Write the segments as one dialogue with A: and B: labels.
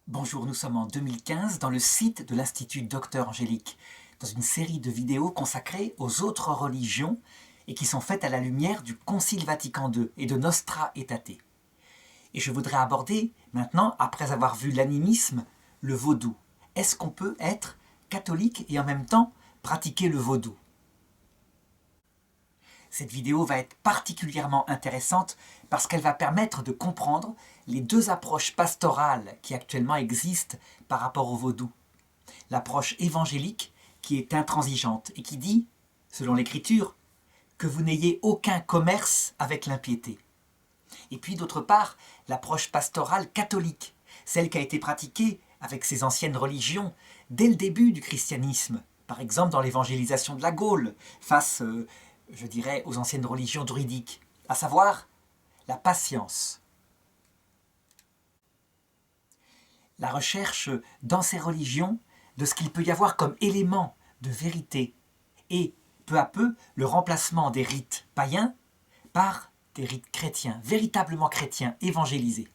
A: Bonjour, nous sommes en 2015 dans le site de l'Institut Docteur Angélique, dans une série de vidéos consacrées aux autres religions et qui sont faites à la lumière du Concile Vatican II et de Nostra Aetate. Et je voudrais aborder maintenant, après avoir vu l'animisme, le vaudou. Est-ce qu'on peut être catholique et en même temps pratiquer le vaudou ? Cette vidéo va être particulièrement intéressante parce qu'elle va permettre de comprendre les deux approches pastorales qui actuellement existent par rapport au vaudou. L'approche évangélique qui est intransigeante et qui dit, selon l'Écriture, que vous n'ayez aucun commerce avec l'impiété. Et puis d'autre part, l'approche pastorale catholique, celle qui a été pratiquée avec ces anciennes religions dès le début du christianisme, par exemple dans l'évangélisation de la Gaule, face je dirais, aux anciennes religions druidiques, à savoir la patience. La recherche dans ces religions de ce qu'il peut y avoir comme élément de vérité et, peu à peu, le remplacement des rites païens par des rites chrétiens, véritablement chrétiens, évangélisés.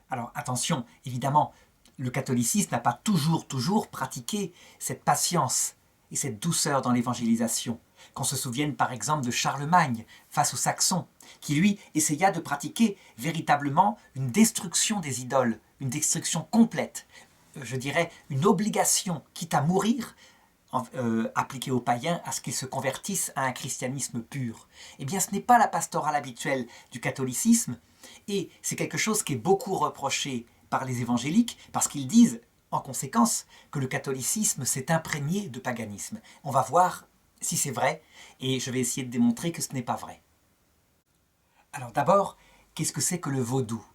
A: Alors attention, évidemment, le catholicisme n'a pas toujours pratiqué cette patience et cette douceur dans l'évangélisation. Qu'on se souvienne par exemple de Charlemagne face aux Saxons, qui lui essaya de pratiquer véritablement une destruction des idoles, une destruction complète, je dirais une obligation, quitte à mourir, appliquée aux païens à ce qu'ils se convertissent à un christianisme pur. Eh bien ce n'est pas la pastorale habituelle du catholicisme, et c'est quelque chose qui est beaucoup reproché par les évangéliques, parce qu'ils disent en conséquence que le catholicisme s'est imprégné de paganisme. On va voir si c'est vrai, et je vais essayer de démontrer que ce n'est pas vrai. Alors d'abord, qu'est-ce que c'est que le vaudou ?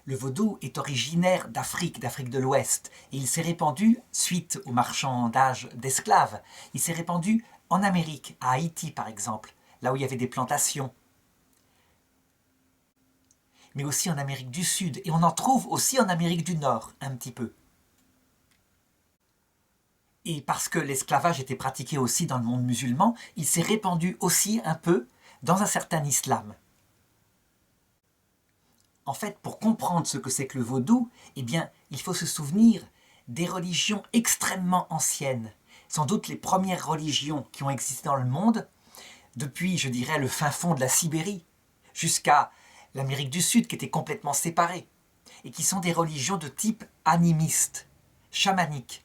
A: Le vaudou est originaire d'Afrique de l'Ouest, et il s'est répandu, suite au marchandage d'esclaves, il s'est répandu en Amérique, à Haïti par exemple, là où il y avait des plantations, mais aussi en Amérique du Sud, et on en trouve aussi en Amérique du Nord, un petit peu. Et parce que l'esclavage était pratiqué aussi dans le monde musulman, il s'est répandu aussi un peu dans un certain islam. En fait, pour comprendre ce que c'est que le vaudou, eh bien, il faut se souvenir des religions extrêmement anciennes, sans doute les premières religions qui ont existé dans le monde, depuis, je dirais, le fin fond de la Sibérie, jusqu'à l'Amérique du Sud, qui était complètement séparée, et qui sont des religions de type animiste, chamanique.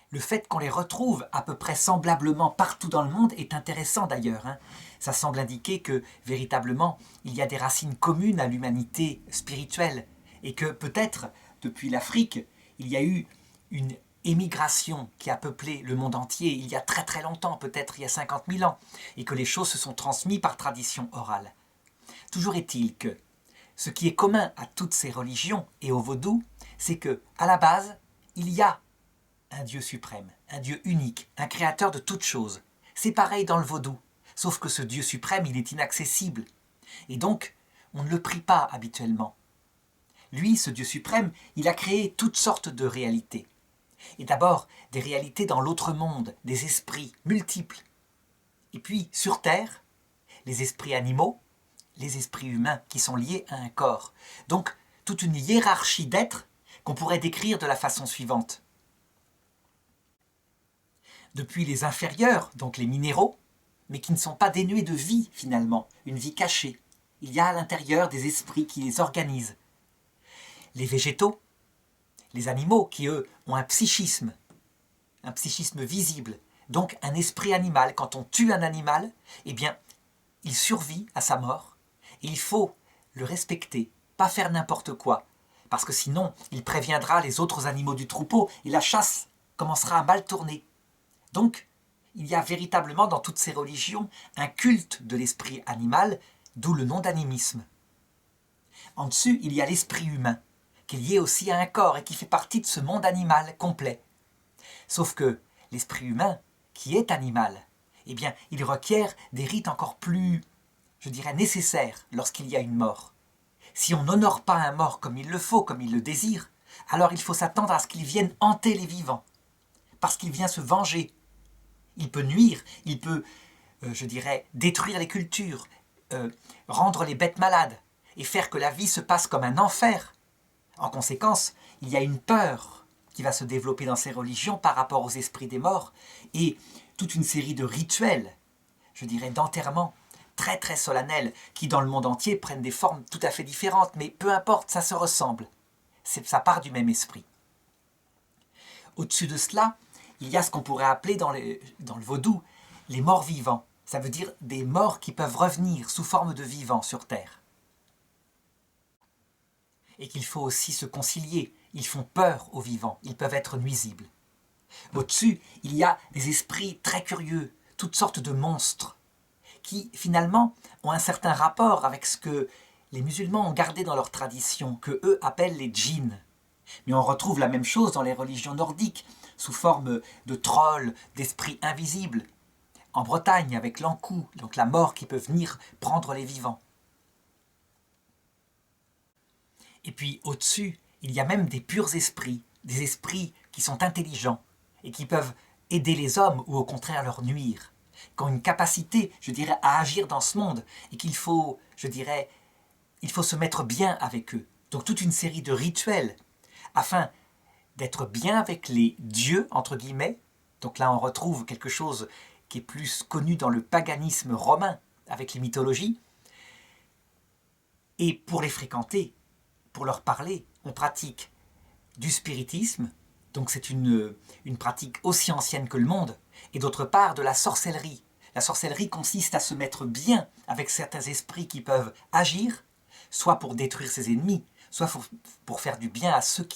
A: Le fait qu'on les retrouve à peu près semblablement partout dans le monde est intéressant d'ailleurs. Ça semble indiquer que, véritablement, il y a des racines communes à l'humanité spirituelle et que, peut-être, depuis l'Afrique, il y a eu une émigration qui a peuplé le monde entier il y a très très longtemps, peut-être il y a 50 000 ans, et que les choses se sont transmises par tradition orale. Toujours est-il que ce qui est commun à toutes ces religions et au vaudou, c'est que, à la base, il y a un Dieu suprême, un Dieu unique, un créateur de toutes choses. C'est pareil dans le vaudou, sauf que ce Dieu suprême, il est inaccessible. Et donc, on ne le prie pas habituellement. Lui, ce Dieu suprême, il a créé toutes sortes de réalités. Et d'abord, des réalités dans l'autre monde, des esprits multiples. Et puis, sur Terre, les esprits animaux, les esprits humains qui sont liés à un corps. Donc, toute une hiérarchie d'êtres qu'on pourrait décrire de la façon suivante. Depuis les inférieurs, donc les minéraux, mais qui ne sont pas dénués de vie finalement, une vie cachée. Il y a à l'intérieur des esprits qui les organisent. Les végétaux, les animaux qui eux ont un psychisme visible, donc un esprit animal. Quand on tue un animal, eh bien, il survit à sa mort et il faut le respecter, pas faire n'importe quoi, parce que sinon il préviendra les autres animaux du troupeau et la chasse commencera à mal tourner. Donc, il y a véritablement dans toutes ces religions un culte de l'esprit animal, d'où le nom d'animisme. En dessus, il y a l'esprit humain, qui est lié aussi à un corps et qui fait partie de ce monde animal complet. Sauf que l'esprit humain, qui est animal, eh bien, il requiert des rites encore plus, je dirais, nécessaires lorsqu'il y a une mort. Si on n'honore pas un mort comme il le faut, comme il le désire, alors il faut s'attendre à ce qu'il vienne hanter les vivants, parce qu'il vient se venger. Il peut nuire, il peut, je dirais, détruire les cultures, rendre les bêtes malades. et faire que la vie se passe comme un enfer. En conséquence, il y a une peur qui va se développer dans ces religions par rapport aux esprits des morts et toute une série de rituels, je dirais d'enterrement, très très solennels, qui dans le monde entier prennent des formes tout à fait différentes, mais peu importe, ça se ressemble. Ça part du même esprit. Au-dessus de cela, il y a ce qu'on pourrait appeler dans le vaudou les morts vivants. Ça veut dire des morts qui peuvent revenir sous forme de vivants sur Terre. Et qu'il faut aussi se concilier. Ils font peur aux vivants, ils peuvent être nuisibles. Au-dessus, il y a des esprits très curieux, toutes sortes de monstres, qui finalement ont un certain rapport avec ce que les musulmans ont gardé dans leur tradition, que eux appellent les djinns. Mais on retrouve la même chose dans les religions nordiques, sous forme de trolls, d'esprits invisibles. En Bretagne, avec l'Ankou, donc la mort qui peut venir prendre les vivants. Et puis au-dessus, il y a même des purs esprits, des esprits qui sont intelligents et qui peuvent aider les hommes ou au contraire leur nuire, qui ont une capacité, je dirais, à agir dans ce monde et qu'il faut, je dirais, il faut se mettre bien avec eux. Donc toute une série de rituels afin d'être bien avec les dieux, entre guillemets. Donc là on retrouve quelque chose qui est plus connu dans le paganisme romain, avec les mythologies. Et pour les fréquenter, pour leur parler, on pratique du spiritisme, donc c'est une pratique aussi ancienne que le monde, et d'autre part de la sorcellerie. La sorcellerie consiste à se mettre bien avec certains esprits qui peuvent agir, soit pour détruire ses ennemis, soit pour faire du bien à ceux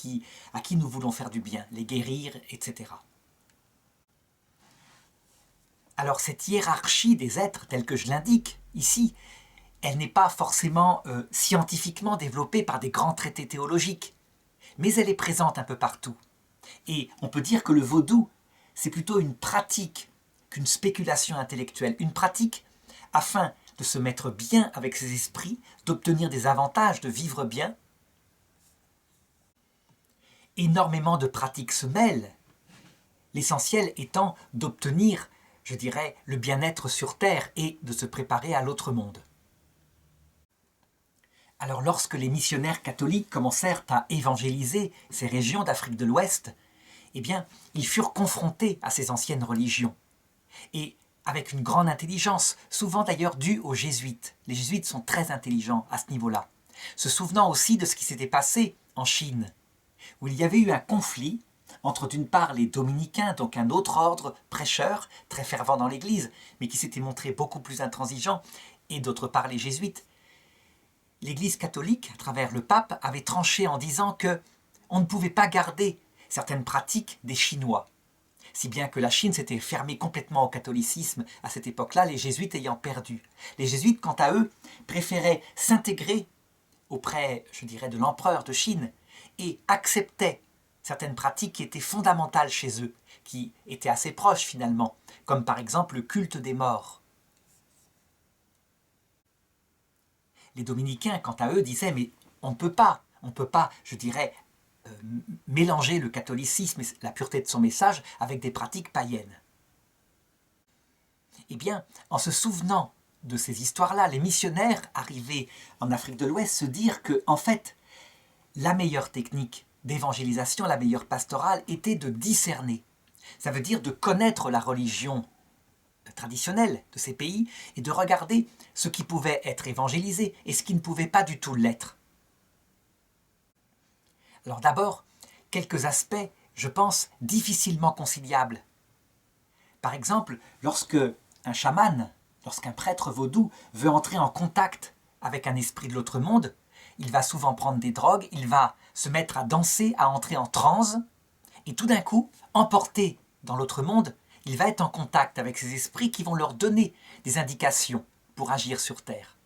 A: à qui nous voulons faire du bien, les guérir, etc. Alors cette hiérarchie des êtres, telle que je l'indique ici, elle n'est pas forcément scientifiquement développée par des grands traités théologiques, mais elle est présente un peu partout. Et on peut dire que le vaudou, c'est plutôt une pratique qu'une spéculation intellectuelle, une pratique afin de se mettre bien avec ses esprits, d'obtenir des avantages, de vivre bien. Énormément de pratiques se mêlent, l'essentiel étant d'obtenir, je dirais, le bien-être sur Terre et de se préparer à l'autre monde. Alors lorsque les missionnaires catholiques commencèrent à évangéliser ces régions d'Afrique de l'Ouest, eh bien, ils furent confrontés à ces anciennes religions. Et avec une grande intelligence, souvent d'ailleurs due aux jésuites. Les jésuites sont très intelligents à ce niveau-là. Se souvenant aussi de ce qui s'était passé en Chine, où il y avait eu un conflit entre d'une part les dominicains, donc un autre ordre prêcheur, très fervent dans l'Église, mais qui s'était montré beaucoup plus intransigeant, et d'autre part les jésuites. L'Église catholique, à travers le pape, avait tranché en disant que on ne pouvait pas garder certaines pratiques des Chinois. Si bien que la Chine s'était fermée complètement au catholicisme à cette époque-là, les jésuites ayant perdu. Les jésuites, quant à eux, préféraient s'intégrer auprès, je dirais, de l'empereur de Chine et acceptaient certaines pratiques qui étaient fondamentales chez eux, qui étaient assez proches finalement, comme par exemple le culte des morts. Les dominicains, quant à eux, disaient « mais on ne peut pas, je dirais, mélanger le catholicisme et la pureté de son message avec des pratiques païennes. » Eh bien, en se souvenant de ces histoires-là, les missionnaires arrivés en Afrique de l'Ouest se dirent que, en fait, la meilleure technique d'évangélisation, la meilleure pastorale, était de discerner. Ça veut dire de connaître la religion traditionnelle de ces pays et de regarder ce qui pouvait être évangélisé et ce qui ne pouvait pas du tout l'être. Alors d'abord, quelques aspects, je pense, difficilement conciliables. Par exemple, lorsque un chaman, lorsqu'un prêtre vaudou veut entrer en contact avec un esprit de l'autre monde, il va souvent prendre des drogues, il va se mettre à danser, à entrer en transe, et tout d'un coup, emporté dans l'autre monde, il va être en contact avec ces esprits qui vont leur donner des indications pour agir sur Terre.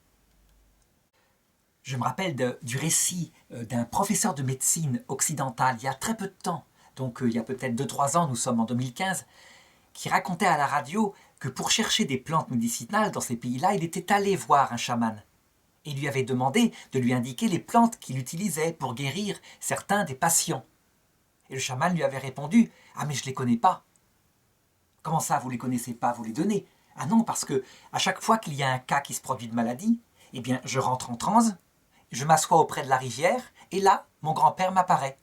A: Je me rappelle du récit d'un professeur de médecine occidentale il y a très peu de temps, donc il y a peut-être 2-3 ans, nous sommes en 2015, qui racontait à la radio que pour chercher des plantes médicinales dans ces pays-là, il était allé voir un chaman. Et lui avait demandé de lui indiquer les plantes qu'il utilisait pour guérir certains des patients. Et le chaman lui avait répondu « Ah mais je ne les connais pas !»« Comment ça, vous ne les connaissez pas, vous les donnez ?»« Ah non, parce que à chaque fois qu'il y a un cas qui se produit de maladie, eh bien je rentre en transe, je m'assois auprès de la rivière, et là, mon grand-père m'apparaît.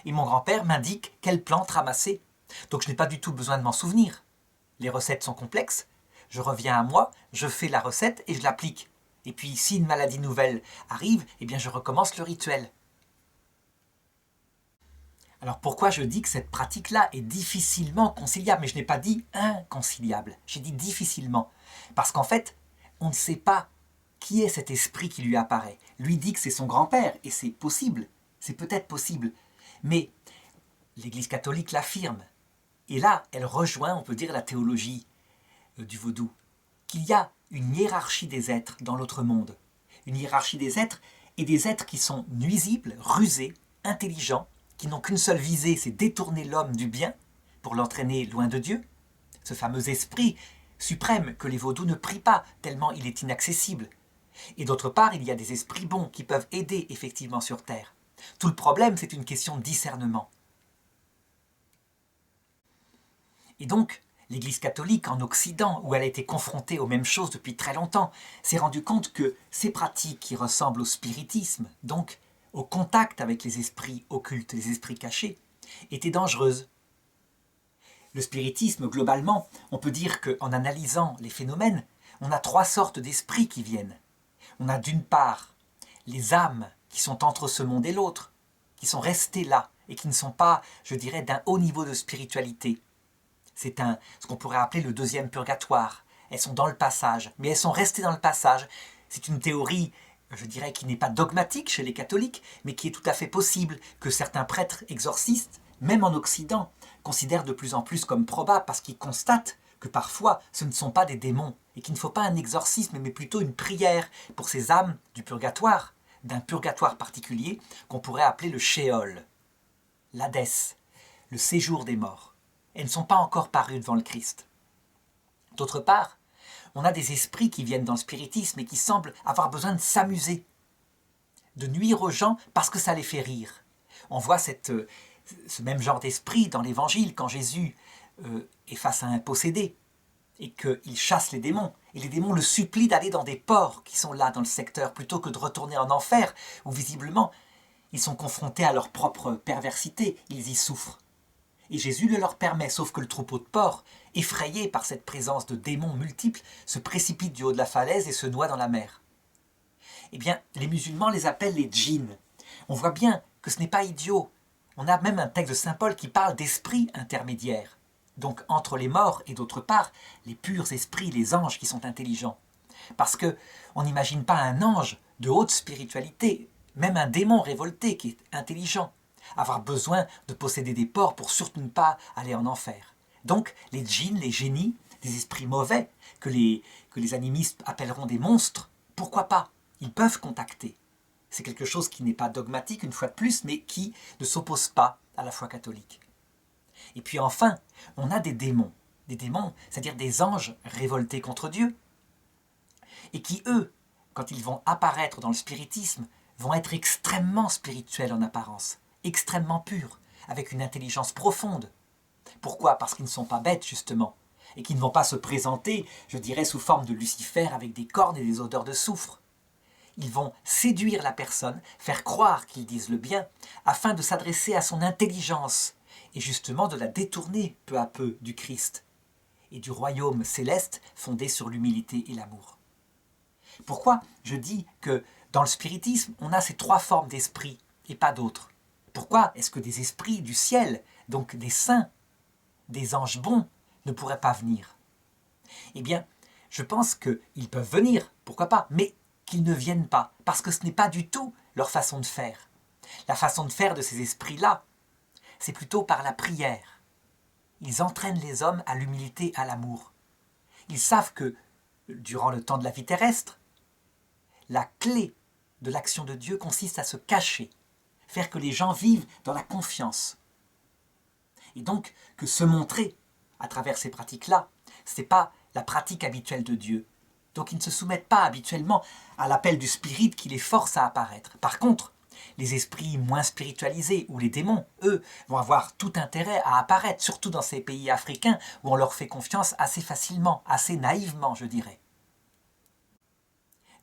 A: Et mon grand-père m'indique quelle plante ramasser. Donc je n'ai pas du tout besoin de m'en souvenir. Les recettes sont complexes. Je reviens à moi, je fais la recette et je l'applique. Et puis si une maladie nouvelle arrive, eh bien je recommence le rituel. Alors pourquoi je dis que cette pratique-là est difficilement conciliable? Mais je n'ai pas dit inconciliable, j'ai dit difficilement. Parce qu'en fait, on ne sait pas qui est cet esprit qui lui apparaît. Lui dit que c'est son grand-père, et c'est possible, c'est peut-être possible. Mais l'Église catholique l'affirme. Et là, elle rejoint, on peut dire, la théologie du vaudou. Qu'il y a une hiérarchie des êtres dans l'autre monde. Une hiérarchie des êtres, et des êtres qui sont nuisibles, rusés, intelligents, qui n'ont qu'une seule visée, c'est détourner l'homme du bien pour l'entraîner loin de Dieu. Ce fameux esprit suprême que les vaudous ne prient pas, tellement il est inaccessible. Et d'autre part, il y a des esprits bons qui peuvent aider effectivement sur Terre. Tout le problème, c'est une question de discernement. Et donc, l'Église catholique en Occident, où elle a été confrontée aux mêmes choses depuis très longtemps, s'est rendue compte que ces pratiques qui ressemblent au spiritisme, donc au contact avec les esprits occultes, les esprits cachés, étaient dangereuses. Le spiritisme, globalement, on peut dire qu'en analysant les phénomènes, on a trois sortes d'esprits qui viennent. On a d'une part les âmes qui sont entre ce monde et l'autre, qui sont restées là et qui ne sont pas, je dirais, d'un haut niveau de spiritualité. C'est ce qu'on pourrait appeler le deuxième purgatoire. Elles sont dans le passage, mais elles sont restées dans le passage. C'est une théorie, je dirais, qui n'est pas dogmatique chez les catholiques, mais qui est tout à fait possible que certains prêtres exorcistes, même en Occident, considèrent de plus en plus comme probable parce qu'ils constatent que parfois ce ne sont pas des démons et qu'il ne faut pas un exorcisme, mais plutôt une prière pour ces âmes du purgatoire, d'un purgatoire particulier qu'on pourrait appeler le Sheol, l'Hadès, le séjour des morts. Elles ne sont pas encore parues devant le Christ. D'autre part, on a des esprits qui viennent dans le spiritisme et qui semblent avoir besoin de s'amuser, de nuire aux gens parce que ça les fait rire. On voit ce même genre d'esprit dans l'Évangile quand Jésus est face à un possédé et qu'il chasse les démons. Et les démons le supplient d'aller dans des ports qui sont là dans le secteur plutôt que de retourner en enfer où visiblement ils sont confrontés à leur propre perversité, ils y souffrent. Et Jésus le leur permet, sauf que le troupeau de porcs, effrayé par cette présence de démons multiples, se précipite du haut de la falaise et se noie dans la mer. Eh bien, les musulmans les appellent les djinns. On voit bien que ce n'est pas idiot. On a même un texte de saint Paul qui parle d'esprits intermédiaires. Donc entre les morts et d'autre part, les purs esprits, les anges qui sont intelligents. Parce qu'on n'imagine pas un ange de haute spiritualité, même un démon révolté qui est intelligent, avoir besoin de posséder des porcs pour surtout ne pas aller en enfer. Donc les djinns, les génies, des esprits mauvais, que les animistes appelleront des monstres, pourquoi pas? Ils peuvent contacter. C'est quelque chose qui n'est pas dogmatique, une fois de plus, mais qui ne s'oppose pas à la foi catholique. Et puis enfin, on a des démons, c'est-à-dire des anges révoltés contre Dieu, et qui, eux, quand ils vont apparaître dans le spiritisme, vont être extrêmement spirituels en apparence, extrêmement purs, avec une intelligence profonde. Pourquoi? Parce qu'ils ne sont pas bêtes, justement, et qu'ils ne vont pas se présenter, je dirais, sous forme de Lucifer avec des cornes et des odeurs de soufre. Ils vont séduire la personne, faire croire qu'ils disent le bien, afin de s'adresser à son intelligence, et justement de la détourner peu à peu du Christ, et du royaume céleste fondé sur l'humilité et l'amour. Pourquoi je dis que dans le spiritisme, on a ces trois formes d'esprit, et pas d'autres? Pourquoi est-ce que des esprits du ciel, donc des saints, des anges bons, ne pourraient pas venir? Eh bien, je pense qu'ils peuvent venir, pourquoi pas, mais qu'ils ne viennent pas, parce que ce n'est pas du tout leur façon de faire. La façon de faire de ces esprits-là, c'est plutôt par la prière. Ils entraînent les hommes à l'humilité, à l'amour. Ils savent que, durant le temps de la vie terrestre, la clé de l'action de Dieu consiste à se cacher, faire que les gens vivent dans la confiance. Et donc, que se montrer à travers ces pratiques-là, ce n'est pas la pratique habituelle de Dieu. Donc ils ne se soumettent pas habituellement à l'appel du spirit qui les force à apparaître. Par contre, les esprits moins spiritualisés ou les démons, eux, vont avoir tout intérêt à apparaître, surtout dans ces pays africains où on leur fait confiance assez facilement, assez naïvement, je dirais.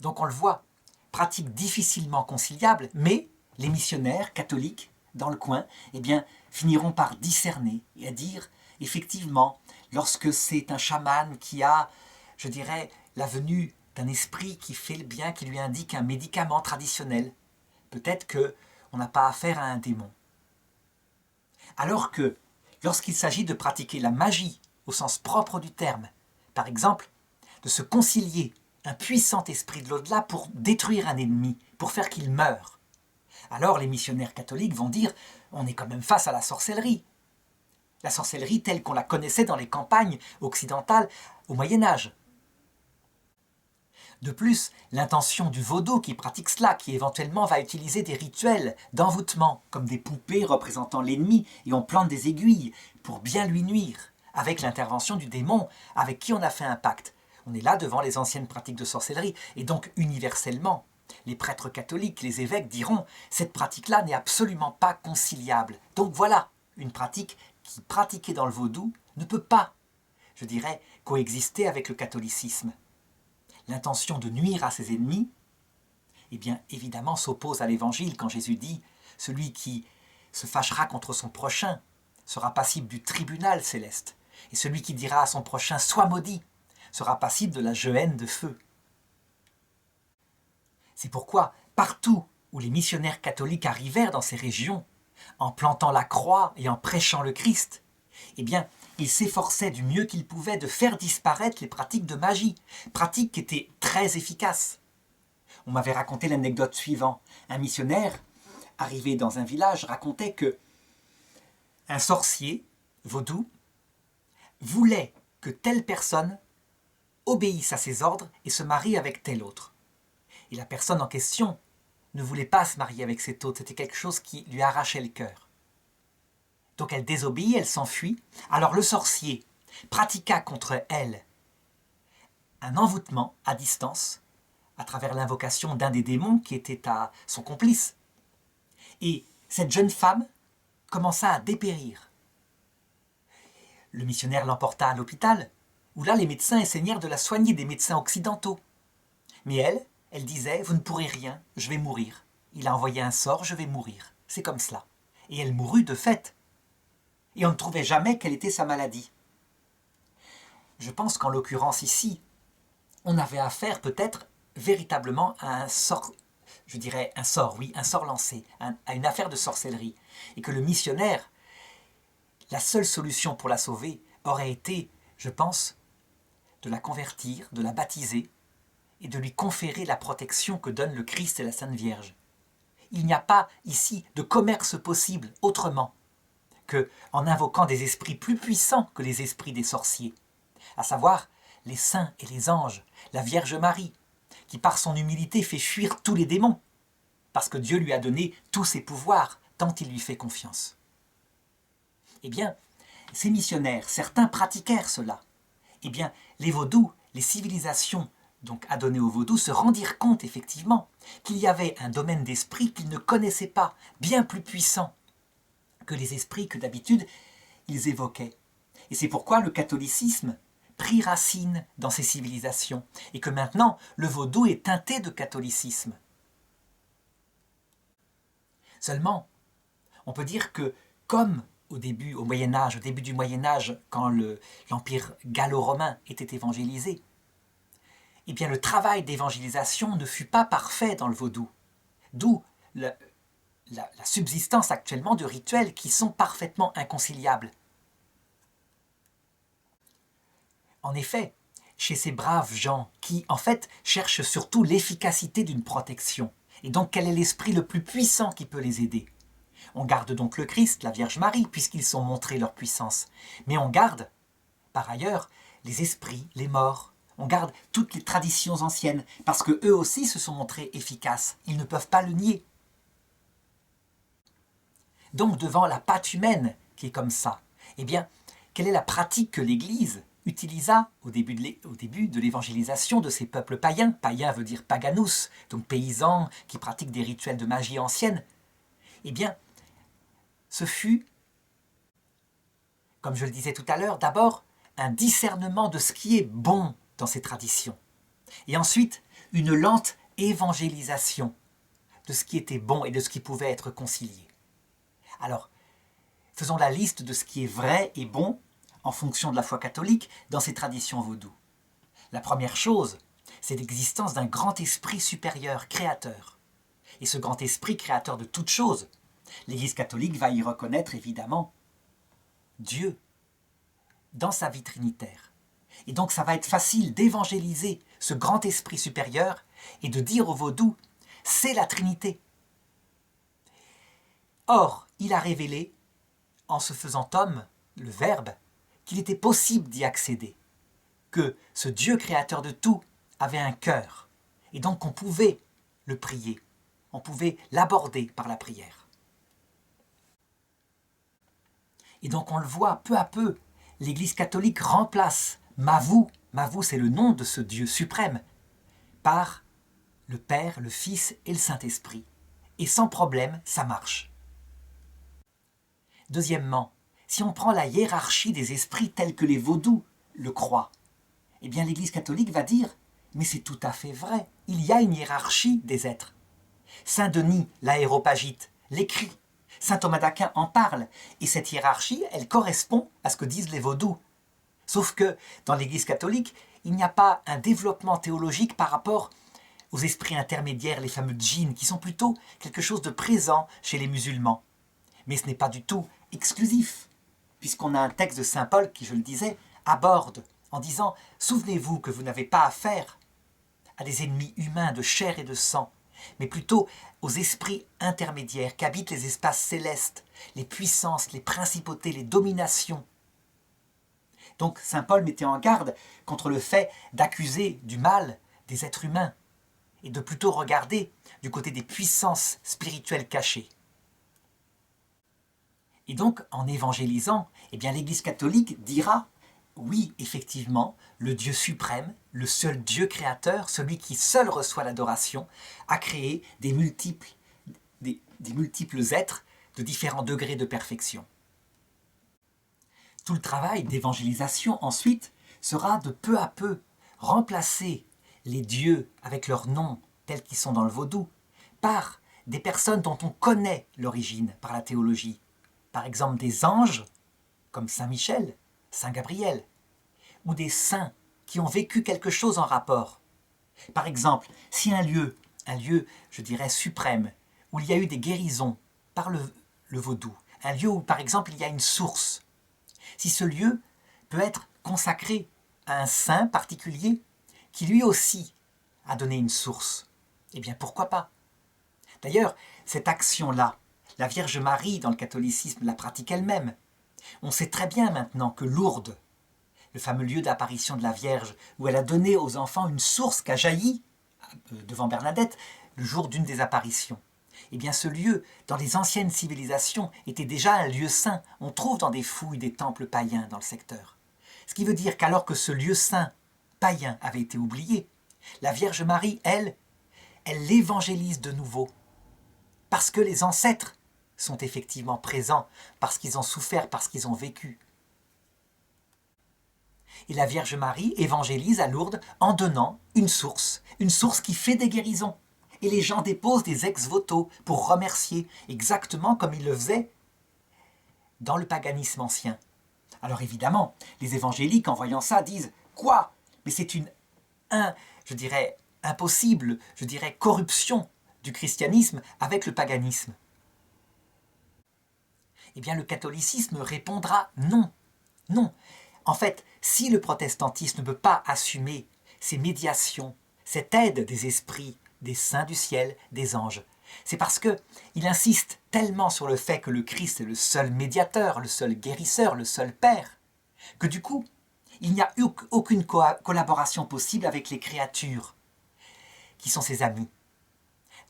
A: Donc on le voit, pratique difficilement conciliable, mais les missionnaires catholiques dans le coin, eh bien, finiront par discerner et à dire, effectivement, lorsque c'est un chaman qui a, je dirais, la venue d'un esprit qui fait le bien, qui lui indique un médicament traditionnel, peut-être qu'on n'a pas affaire à un démon. Alors que, lorsqu'il s'agit de pratiquer la magie au sens propre du terme, par exemple, de se concilier un puissant esprit de l'au-delà pour détruire un ennemi, pour faire qu'il meure, alors les missionnaires catholiques vont dire « on est quand même face à la sorcellerie ». La sorcellerie telle qu'on la connaissait dans les campagnes occidentales au Moyen-Âge. De plus, l'intention du vaudou qui pratique cela, qui éventuellement va utiliser des rituels d'envoûtement, comme des poupées représentant l'ennemi, et on plante des aiguilles pour bien lui nuire, avec l'intervention du démon avec qui on a fait un pacte. On est là devant les anciennes pratiques de sorcellerie, et donc universellement, les prêtres catholiques, les évêques diront « cette pratique-là n'est absolument pas conciliable ». Donc voilà, une pratique qui, pratiquée dans le vaudou, ne peut pas, je dirais, coexister avec le catholicisme. L'intention de nuire à ses ennemis, eh bien évidemment s'oppose à l'évangile quand Jésus dit « celui qui se fâchera contre son prochain sera passible du tribunal céleste, et celui qui dira à son prochain « sois maudit » sera passible de la gehenne de feu ». C'est pourquoi, partout où les missionnaires catholiques arrivèrent dans ces régions, en plantant la croix et en prêchant le Christ, eh bien, ils s'efforçaient du mieux qu'ils pouvaient de faire disparaître les pratiques de magie, pratiques qui étaient très efficaces. On m'avait raconté l'anecdote suivante. Un missionnaire, arrivé dans un village, racontait que un sorcier, vaudou, voulait que telle personne obéisse à ses ordres et se marie avec tel autre. Et la personne en question ne voulait pas se marier avec cet autre, c'était quelque chose qui lui arrachait le cœur. Donc elle désobéit, elle s'enfuit. Alors le sorcier pratiqua contre elle un envoûtement à distance, à travers l'invocation d'un des démons qui était à son complice. Et cette jeune femme commença à dépérir. Le missionnaire l'emporta à l'hôpital, où là les médecins essayèrent de la soigner, des médecins occidentaux. Mais elle disait « vous ne pourrez rien, je vais mourir. Il a envoyé un sort, je vais mourir. C'est comme cela. » Et elle mourut de fait. Et on ne trouvait jamais quelle était sa maladie. Je pense qu'en l'occurrence ici, on avait affaire peut-être véritablement à un sort, je dirais un sort, oui, un sort lancé, à une affaire de sorcellerie. Et que le missionnaire, la seule solution pour la sauver aurait été, je pense, de la convertir, de la baptiser et de lui conférer la protection que donnent le Christ et la Sainte Vierge. Il n'y a pas ici de commerce possible autrement qu'en invoquant des esprits plus puissants que les esprits des sorciers, à savoir les saints et les anges, la Vierge Marie, qui par son humilité fait fuir tous les démons, parce que Dieu lui a donné tous ses pouvoirs, tant il lui fait confiance. Eh bien, ces missionnaires, certains pratiquèrent cela. Eh bien, les vaudous, les civilisations donc adonnées au vaudou, se rendirent compte effectivement qu'il y avait un domaine d'esprit qu'ils ne connaissaient pas, bien plus puissant que les esprits que d'habitude ils évoquaient. Et c'est pourquoi le catholicisme prit racine dans ces civilisations, et que maintenant le vaudou est teinté de catholicisme. Seulement, on peut dire que, comme au début, au Moyen-Âge, au début du Moyen-Âge, quand l'Empire gallo-romain était évangélisé, eh bien le travail d'évangélisation ne fut pas parfait dans le vaudou. D'où la subsistance actuellement de rituels qui sont parfaitement inconciliables. En effet, chez ces braves gens qui, en fait, cherchent surtout l'efficacité d'une protection, et donc quel est l'esprit le plus puissant qui peut les aider? On garde donc le Christ, la Vierge Marie, puisqu'ils sont montrés leur puissance. Mais on garde, par ailleurs, les esprits, les morts. On garde toutes les traditions anciennes, parce qu'eux aussi se sont montrés efficaces. Ils ne peuvent pas le nier. Donc, devant la pâte humaine qui est comme ça, eh bien, quelle est la pratique que l'Église utilisa au début de l'évangélisation de ces peuples païens? Païen veut dire paganus, donc paysans qui pratiquent des rituels de magie ancienne. Eh bien, ce fut, comme je le disais tout à l'heure, d'abord un discernement de ce qui est bon dans ces traditions. Et ensuite, une lente évangélisation de ce qui était bon et de ce qui pouvait être concilié. Alors, faisons la liste de ce qui est vrai et bon en fonction de la foi catholique dans ces traditions vaudou. La première chose, c'est l'existence d'un grand esprit supérieur, créateur. Et ce grand esprit créateur de toutes choses, l'Église catholique va y reconnaître évidemment Dieu dans sa vie trinitaire. Et donc ça va être facile d'évangéliser ce grand esprit supérieur et de dire au vaudou, c'est la Trinité. Or, il a révélé, en se faisant homme, le Verbe, qu'il était possible d'y accéder, que ce Dieu créateur de tout avait un cœur, et donc on pouvait le prier, on pouvait l'aborder par la prière. Et donc on le voit peu à peu, l'Église catholique remplace Mavou c'est le nom de ce Dieu suprême, par le Père, le Fils et le Saint-Esprit. Et sans problème, ça marche. Deuxièmement, si on prend la hiérarchie des esprits tels que les vaudous le croient, eh bien l'Église catholique va dire « mais c'est tout à fait vrai, il y a une hiérarchie des êtres ». Saint Denis, l'aéropagite, l'écrit. Saint Thomas d'Aquin en parle. Et cette hiérarchie, elle correspond à ce que disent les vaudous. Sauf que dans l'Église catholique, il n'y a pas un développement théologique par rapport aux esprits intermédiaires, les fameux djinns, qui sont plutôt quelque chose de présent chez les musulmans. Mais ce n'est pas du tout exclusif, puisqu'on a un texte de saint Paul qui, je le disais, aborde en disant « Souvenez-vous que vous n'avez pas affaire à des ennemis humains de chair et de sang, mais plutôt aux esprits intermédiaires qu'habitent les espaces célestes, les puissances, les principautés, les dominations. » Donc saint Paul mettait en garde contre le fait d'accuser du mal des êtres humains et de plutôt regarder du côté des puissances spirituelles cachées. Et donc, en évangélisant, eh bien, l'Église catholique dira « Oui, effectivement, le Dieu suprême, le seul Dieu créateur, celui qui seul reçoit l'adoration, a créé des multiples êtres de différents degrés de perfection. » Tout le travail d'évangélisation, ensuite, sera de peu à peu remplacer les dieux avec leurs noms tels qu'ils sont dans le vaudou par des personnes dont on connaît l'origine par la théologie. Par exemple des anges, comme Saint Michel, Saint Gabriel, ou des saints qui ont vécu quelque chose en rapport. Par exemple, si un lieu, je dirais, suprême, où il y a eu des guérisons par le vaudou, un lieu où, par exemple, il y a une source, si ce lieu peut être consacré à un saint particulier qui lui aussi a donné une source, eh bien pourquoi pas? D'ailleurs, cette action-là, la Vierge Marie, dans le catholicisme, la pratique elle-même. On sait très bien maintenant que Lourdes, le fameux lieu d'apparition de la Vierge, où elle a donné aux enfants une source qui a jailli devant Bernadette le jour d'une des apparitions. Eh bien ce lieu, dans les anciennes civilisations, était déjà un lieu saint. On trouve dans des fouilles des temples païens dans le secteur. Ce qui veut dire qu'alors que ce lieu saint païen avait été oublié, la Vierge Marie, elle l'évangélise de nouveau. Parce que les ancêtres sont effectivement présents, parce qu'ils ont souffert, parce qu'ils ont vécu. Et la Vierge Marie évangélise à Lourdes en donnant une source qui fait des guérisons. Et les gens déposent des ex-voto pour remercier, exactement comme ils le faisaient dans le paganisme ancien. Alors évidemment, les évangéliques, en voyant ça, disent « Quoi ? Mais c'est impossible, corruption du christianisme avec le paganisme. » Eh bien, le catholicisme répondra non. Non. En fait, si le protestantisme ne peut pas assumer ces médiations, cette aide des esprits, des saints du ciel, des anges, c'est parce qu'il insiste tellement sur le fait que le Christ est le seul médiateur, le seul guérisseur, le seul Père, que du coup, il n'y a aucune collaboration possible avec les créatures qui sont ses amis.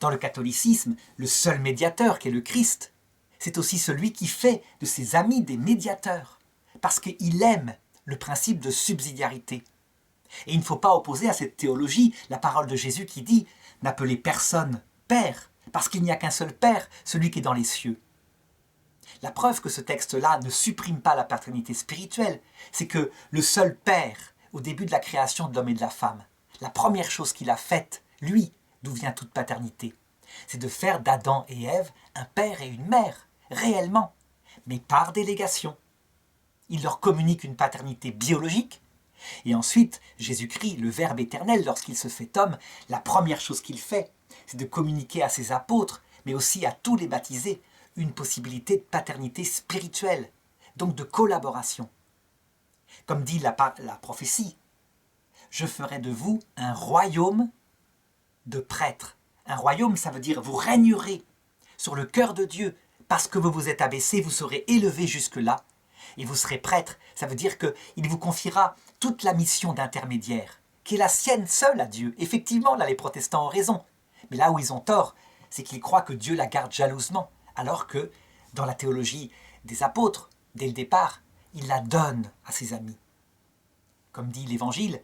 A: Dans le catholicisme, le seul médiateur qui est le Christ, c'est aussi celui qui fait de ses amis des médiateurs, parce qu'il aime le principe de subsidiarité. Et il ne faut pas opposer à cette théologie la parole de Jésus qui dit « N'appelez personne Père, parce qu'il n'y a qu'un seul Père, celui qui est dans les cieux. » La preuve que ce texte-là ne supprime pas la paternité spirituelle, c'est que le seul Père, au début de la création de l'homme et de la femme, la première chose qu'il a faite, lui, d'où vient toute paternité. C'est de faire d'Adam et Ève un père et une mère, réellement, mais par délégation. Il leur communique une paternité biologique, et ensuite, Jésus-Christ, le Verbe éternel, lorsqu'il se fait homme, la première chose qu'il fait, c'est de communiquer à ses apôtres, mais aussi à tous les baptisés, une possibilité de paternité spirituelle, donc de collaboration. Comme dit la prophétie, « Je ferai de vous un royaume de prêtres ». Un royaume, ça veut dire vous régnerez sur le cœur de Dieu. Parce que vous vous êtes abaissé, vous serez élevé jusque-là et vous serez prêtre. Ça veut dire qu'il vous confiera toute la mission d'intermédiaire, qui est la sienne seule à Dieu. Effectivement, là, les protestants ont raison. Mais là où ils ont tort, c'est qu'ils croient que Dieu la garde jalousement, alors que, dans la théologie des apôtres, dès le départ, il la donne à ses amis. Comme dit l'Évangile,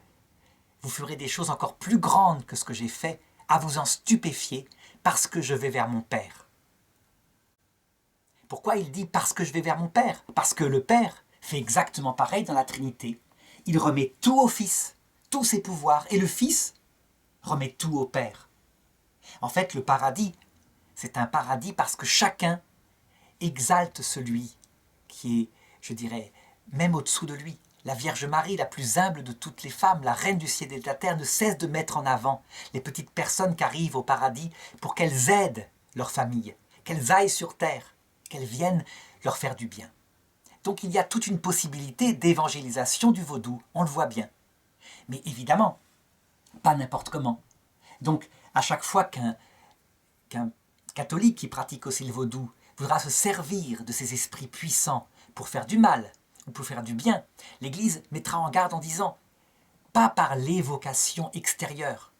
A: vous ferez des choses encore plus grandes que ce que j'ai fait, à vous en stupéfier, parce que je vais vers mon Père. Pourquoi il dit « parce que je vais vers mon Père » ? Parce que le Père fait exactement pareil dans la Trinité. Il remet tout au Fils, tous ses pouvoirs, et le Fils remet tout au Père. En fait, le paradis, c'est un paradis parce que chacun exalte celui qui est, je dirais, même au-dessous de lui. La Vierge Marie, la plus humble de toutes les femmes, la reine du ciel et de la terre, ne cesse de mettre en avant les petites personnes qui arrivent au paradis pour qu'elles aident leur famille, qu'elles aillent sur terre, qu'elles viennent leur faire du bien. Donc il y a toute une possibilité d'évangélisation du vaudou, on le voit bien. Mais évidemment, pas n'importe comment. Donc à chaque fois qu'un catholique qui pratique aussi le vaudou voudra se servir de ces esprits puissants pour faire du mal ou pour faire du bien, l'Église mettra en garde en disant « pas par l'évocation extérieure »,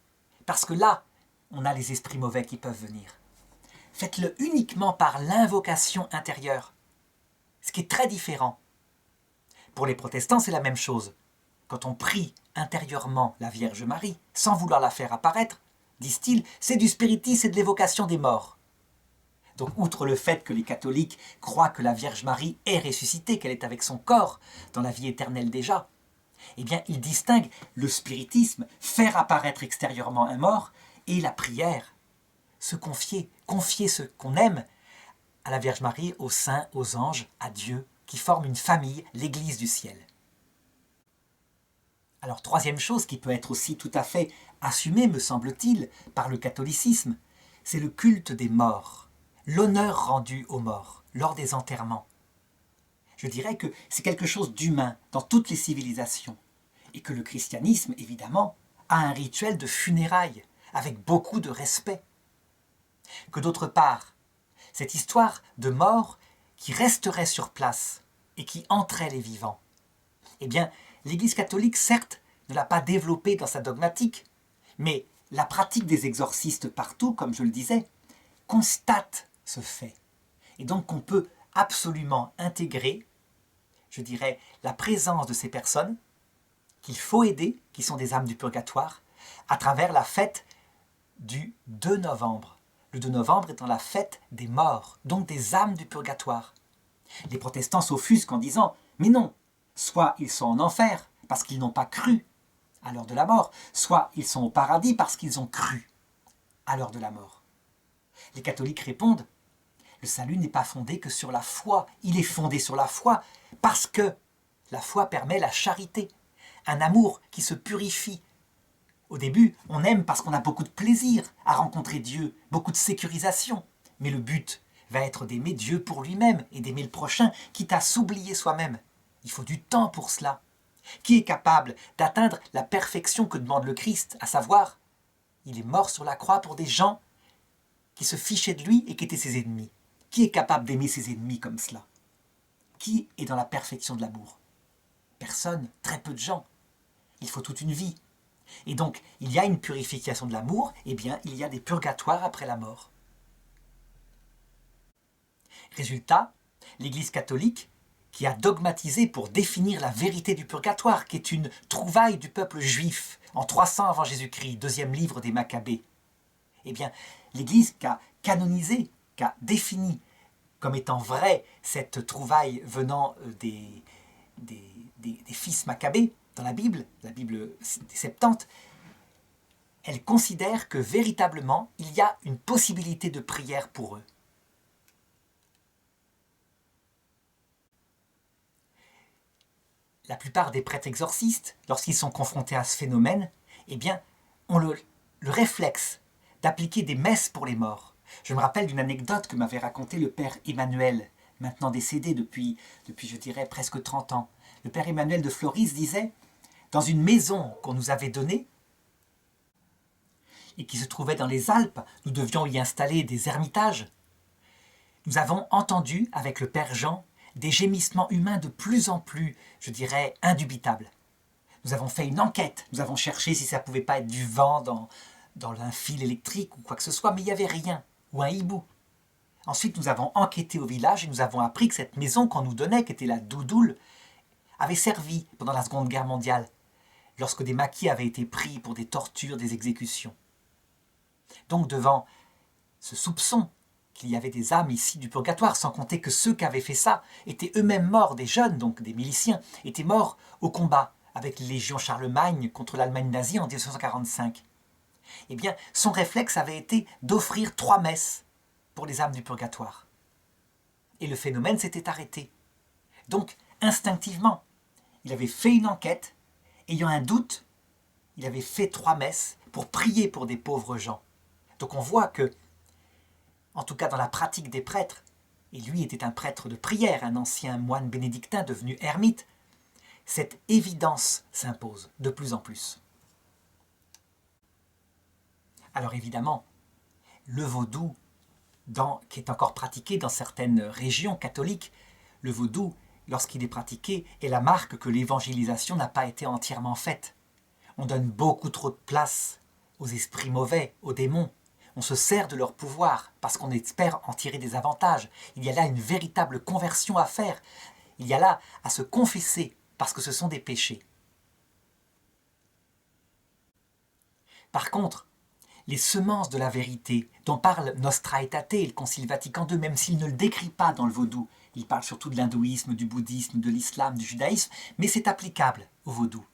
A: parce que là, on a les esprits mauvais qui peuvent venir. Faites-le uniquement par l'invocation intérieure, ce qui est très différent. Pour les protestants, c'est la même chose. Quand on prie intérieurement la Vierge Marie, sans vouloir la faire apparaître, disent-ils, c'est du spiritisme et de l'évocation des morts. Donc, outre le fait que les catholiques croient que la Vierge Marie est ressuscitée, qu'elle est avec son corps dans la vie éternelle déjà, eh bien, ils distinguent le spiritisme, faire apparaître extérieurement un mort, et la prière, se confier ce qu'on aime à la Vierge Marie, aux saints, aux anges, à Dieu, qui forment une famille, l'Église du ciel. Alors, troisième chose qui peut être aussi tout à fait assumée, me semble-t-il, par le catholicisme, c'est le culte des morts, l'honneur rendu aux morts lors des enterrements. Je dirais que c'est quelque chose d'humain dans toutes les civilisations, et que le christianisme, évidemment, a un rituel de funérailles, avec beaucoup de respect. Que d'autre part, cette histoire de mort qui resterait sur place et qui entrait les vivants, eh bien, l'Église catholique, certes, ne l'a pas développée dans sa dogmatique, mais la pratique des exorcistes partout, comme je le disais, constate ce fait. Et donc on peut absolument intégrer, je dirais, la présence de ces personnes qu'il faut aider, qui sont des âmes du purgatoire, à travers la fête du 2 novembre. Le 2 novembre étant la fête des morts, donc des âmes du purgatoire. Les protestants s'offusquent en disant « Mais non, soit ils sont en enfer parce qu'ils n'ont pas cru à l'heure de la mort, soit ils sont au paradis parce qu'ils ont cru à l'heure de la mort. » Les catholiques répondent « Le salut n'est pas fondé que sur la foi, il est fondé sur la foi parce que la foi permet la charité, un amour qui se purifie. Au début, on aime parce qu'on a beaucoup de plaisir à rencontrer Dieu, beaucoup de sécurisation, mais le but va être d'aimer Dieu pour lui-même et d'aimer le prochain, quitte à s'oublier soi-même. Il faut du temps pour cela. Qui est capable d'atteindre la perfection que demande le Christ, à savoir, il est mort sur la croix pour des gens qui se fichaient de lui et qui étaient ses ennemis. Qui est capable d'aimer ses ennemis comme cela? Qui est dans la perfection de l'amour? Personne, très peu de gens. Il faut toute une vie. Et donc, il y a une purification de l'amour, eh bien, il y a des purgatoires après la mort. Résultat, l'Église catholique, qui a dogmatisé pour définir la vérité du purgatoire, qui est une trouvaille du peuple juif en 300 avant Jésus-Christ, deuxième livre des Maccabées, eh bien, l'Église qui a canonisé, qui a défini comme étant vraie cette trouvaille venant des fils Maccabées dans la Bible des Septante, elles considèrent que véritablement, il y a une possibilité de prière pour eux. La plupart des prêtres exorcistes, lorsqu'ils sont confrontés à ce phénomène, eh bien, ont le réflexe d'appliquer des messes pour les morts. Je me rappelle d'une anecdote que m'avait racontée le père Emmanuel, maintenant décédé depuis je dirais, presque 30 ans. Le père Emmanuel de Floris disait, dans une maison qu'on nous avait donnée, et qui se trouvait dans les Alpes, nous devions y installer des ermitages, nous avons entendu, avec le père Jean, des gémissements humains de plus en plus, je dirais, indubitables. Nous avons fait une enquête, nous avons cherché si ça ne pouvait pas être du vent dans un fil électrique ou quoi que ce soit, mais il n'y avait rien, ou un hibou. Ensuite, nous avons enquêté au village et nous avons appris que cette maison qu'on nous donnait, qui était la Doudoule, avait servi pendant la Seconde Guerre mondiale, lorsque des maquis avaient été pris pour des tortures, des exécutions. Donc devant ce soupçon qu'il y avait des âmes ici du purgatoire, sans compter que ceux qui avaient fait ça étaient eux-mêmes morts, des jeunes, donc des miliciens, étaient morts au combat avec les légions Charlemagne contre l'Allemagne nazie en 1945. Eh bien, son réflexe avait été d'offrir 3 messes pour les âmes du purgatoire. Et le phénomène s'était arrêté. Donc, instinctivement, il avait fait une enquête, ayant un doute, il avait fait 3 messes pour prier pour des pauvres gens. Donc on voit que, en tout cas dans la pratique des prêtres, et lui était un prêtre de prière, un ancien moine bénédictin devenu ermite, cette évidence s'impose de plus en plus. Alors évidemment, le vaudou, qui est encore pratiqué dans certaines régions catholiques, le vaudou, lorsqu'il est pratiqué, est la marque que l'évangélisation n'a pas été entièrement faite. On donne beaucoup trop de place aux esprits mauvais, aux démons. On se sert de leur pouvoir parce qu'on espère en tirer des avantages. Il y a là une véritable conversion à faire. Il y a là à se confesser parce que ce sont des péchés. Par contre, les semences de la vérité dont parle Nostra Aetate et le Concile Vatican II, même s'il ne le décrit pas dans le vaudou, il parle surtout de l'hindouisme, du bouddhisme, de l'islam, du judaïsme, mais c'est applicable au vaudou.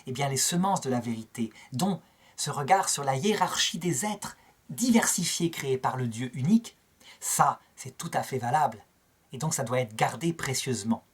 A: Eh bien, les semences de la vérité, dont ce regard sur la hiérarchie des êtres diversifiés créés par le Dieu unique, ça, c'est tout à fait valable. Et donc, ça doit être gardé précieusement.